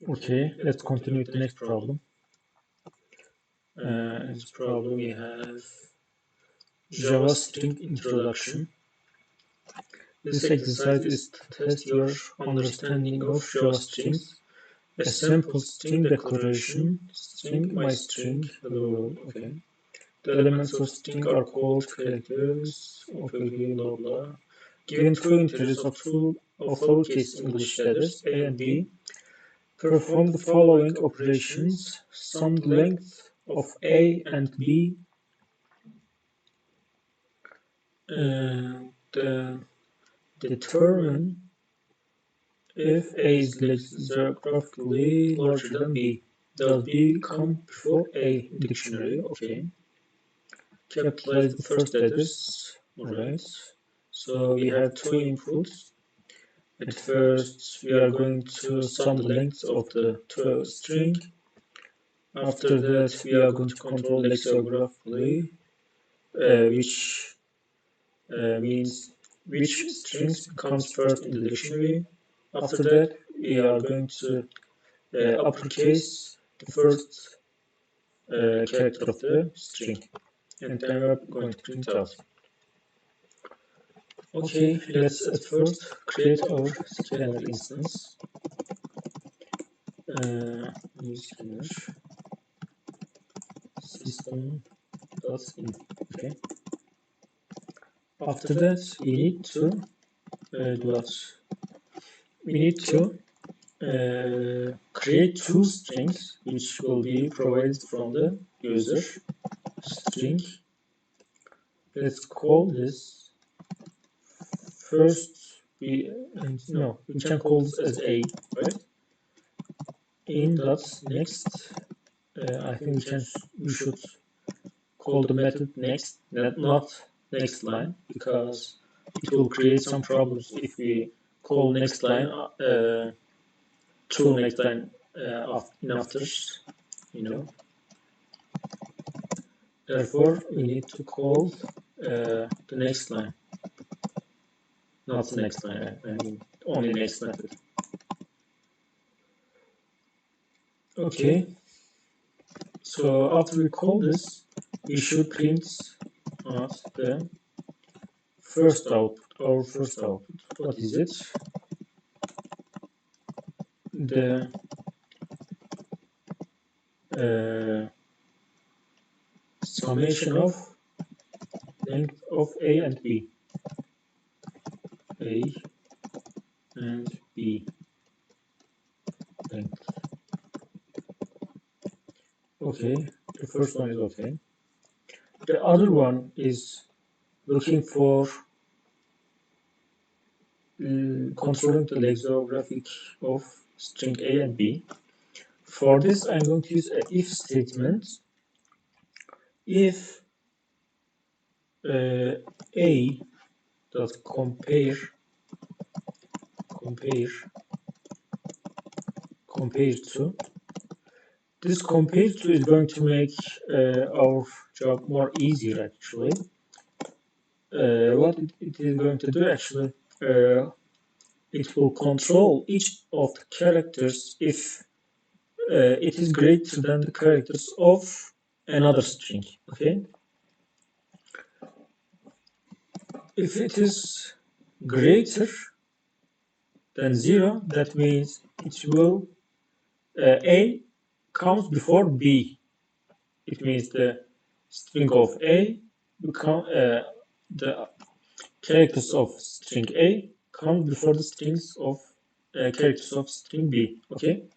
Okay, let's continue with the next problem. In this problem we have Java string introduction. This exercise is to test your understanding of Java strings. A sample string declaration, string my string, hello world, okay. The elements of string are called characters, okay, blah blah. Given two integers of lowercase English letters A and B, perform the following operations. Sum the length of A and B, determine if A is graphically larger than B. Does B come before A in dictionary? Okay. Capitalize the first letters. Alright. So we have two inputs. At first, we are going to sum the length of the string. After that, we are going to control lexicographically, which means which strings comes first in the dictionary. After that, we are going to uppercase the first character of the string, and then we are going to print out. Okay, let's at first create our scanner instance. New scanner system.in. Okay. After that, we need to do what? We need to create two strings which will be provided from the user. String. Let's call this first. We can call this as A, right? In dot next. I think we should call the method next, not next line, because it will create some problems if we call next line to next line in afters, Therefore, we need to call the next line, not the next line. I mean only next method. Okay. So after we call this, we should print out the first output. Our first output. What is it? The summation of length of A and B. A and B length. Okay, the first one is okay. The other one is looking for controlling the lexicographic of string A and B. For this, I'm going to use an if statement. If A dot compare to, this compare to is going to make our job more easier actually. What it is going to do actually, it will control each of the characters if it is greater than the characters of another string. Okay. If it is greater than 0, that means it will A comes before B. It means the string of A become the characters of string A come before the strings of characters of string B. Okay.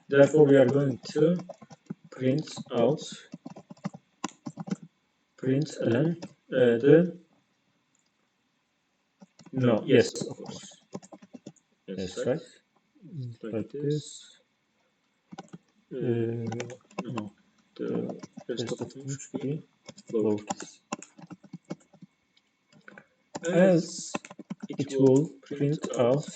Therefore, we are going to print out the no, yes, of course. Yes, right. Like this. No, the rest of them should be lowercase. Else, it will print out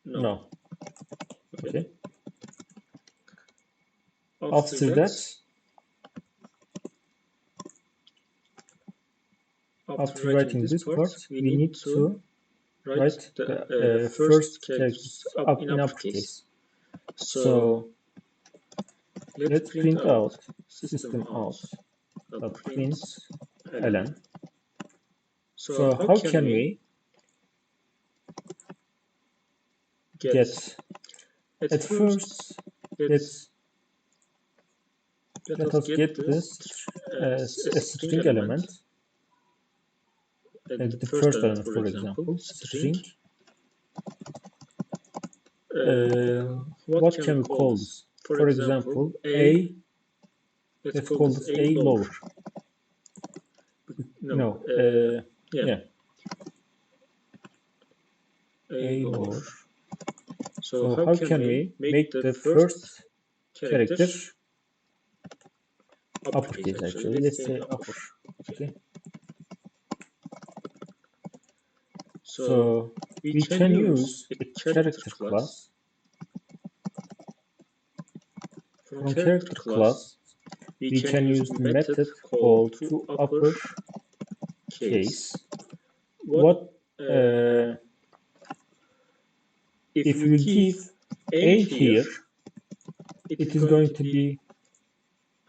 no. Okay. After that, after writing this part, we need to right? The first character is up in uppercase. So let's print out system out print ln. So how can we get? At first, let us get this a string element. The first element, for example, string. What can we call this? For example, a. Let's call this a lower. No, yeah, a lower. So how can we make the first character uppercase? Actually, let's say upper. Okay. So we can use a character class. From character class, we can use the method called to upper case. What if you give a here? It is going to be,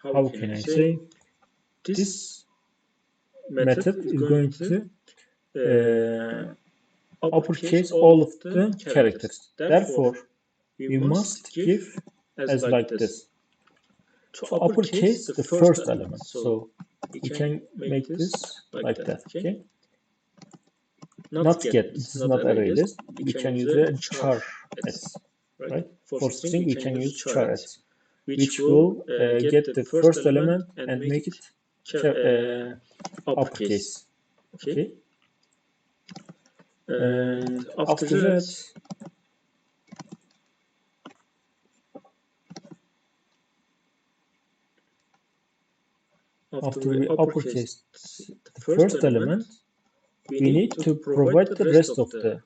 how can I say? This method is going to uppercase all of the characters. Therefore, we must give as like this. To uppercase the first element. So we can make this like that. Okay. Not get. This is not array list. We can use a char s. Right. For string, we can use char s, which will get the first element and make it uppercase. Okay. And after that, after we uppercase the first element, we need to provide the rest of the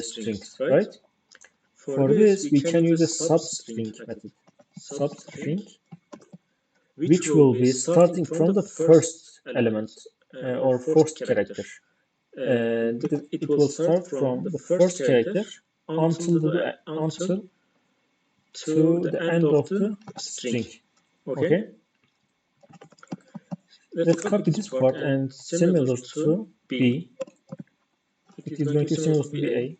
strings, right? For this, we can use a substring method. Substring, which will be starting from the first element or first character. It will start from the first character until to the end of the string. Okay. Let's copy this part and similar to B. It is going to be similar to B A.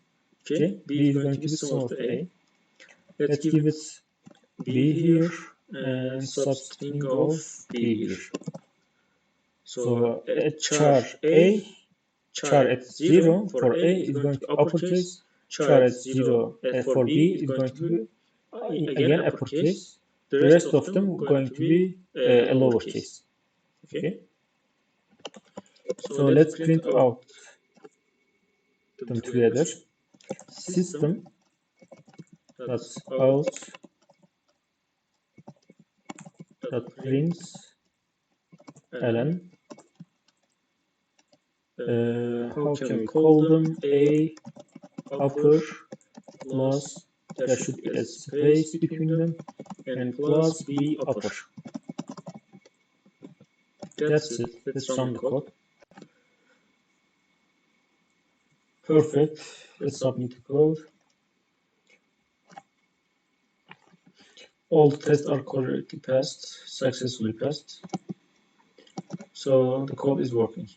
Okay. B is going to be similar to A. Let's give it B here and substring of B here. So at char A, char at 0 for A is going to be uppercase. Char at 0 for B is going to be again uppercase. The rest of them are going to be a lowercase. Okay. So let's print out them together. System that's out that prints ln. How can we call them? A upper plus, there should be a space between them, and plus B upper. That's it. Let's run the code. Perfect. Let's submit the code. All the tests are correctly passed, successfully passed. So the code is working.